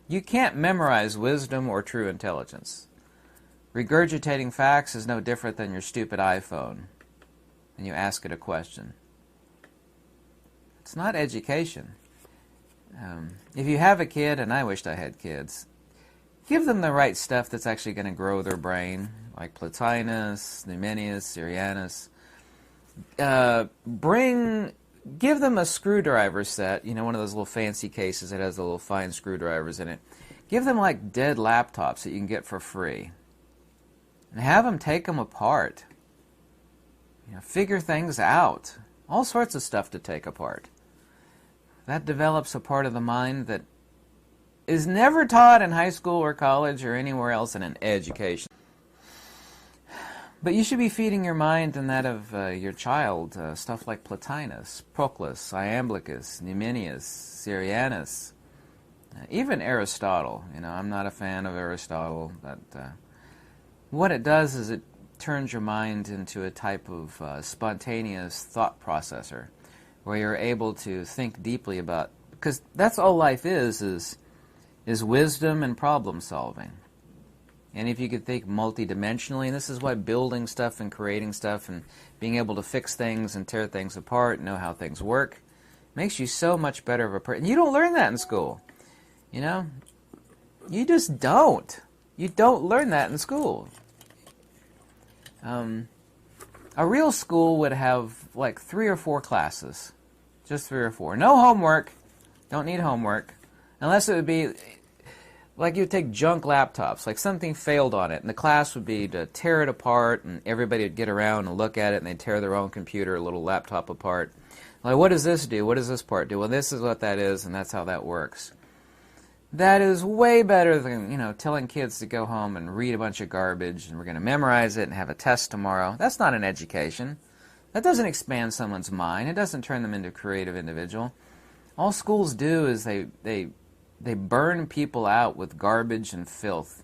You can't memorize wisdom or true intelligence. Regurgitating facts is no different than your stupid iPhone and you ask it a question. It's not education. If you have a kid, and I wished I had kids, give them the right stuff that's actually going to grow their brain, like Plotinus, Numenius, Syrianus. Give them a screwdriver set, one of those little fancy cases that has the little fine screwdrivers in it. Give them like dead laptops that you can get for free. And have them take them apart. Figure things out. All sorts of stuff to take apart. That develops a part of the mind that is never taught in high school or college or anywhere else in an education. But you should be feeding your mind and that of your child stuff like Plotinus, Proclus, Iamblichus, Numenius, Syrianus, even Aristotle. I'm not a fan of Aristotle, but what it does is it turns your mind into a type of spontaneous thought processor, where you're able to think deeply about, because that's all life is wisdom and problem solving. And if you could think multidimensionally, and this is why building stuff and creating stuff and being able to fix things and tear things apart, know how things work, makes you so much better of a person. You don't learn that in school. You just don't. You don't learn that in school. A real school would have like 3 or 4 classes. Just 3 or 4. No homework. Don't need homework. Unless it would be like you would take junk laptops, like something failed on it, and the class would be to tear it apart, and everybody would get around and look at it, and they'd tear their own computer, a little laptop apart. Like, what does this do? What does this part do? Well, this is what that is, and that's how that works. That is way better than, telling kids to go home and read a bunch of garbage, and we're going to memorize it and have a test tomorrow. That's not an education. That doesn't expand someone's mind. It doesn't turn them into a creative individual. All schools do is they burn people out with garbage and filth.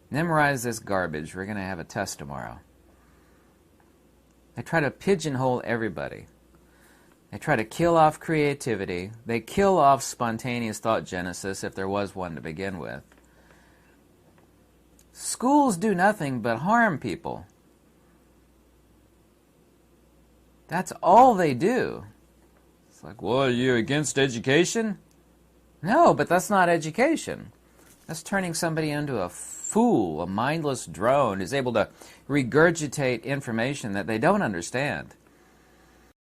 Memorize this garbage. We're going to have a test tomorrow. They try to pigeonhole everybody. They try to kill off creativity. They kill off spontaneous thought genesis, if there was one to begin with. Schools do nothing but harm people. That's all they do. It's like, well, are you against education? No, but that's not education. That's turning somebody into a fool, a mindless drone who's able to regurgitate information that they don't understand.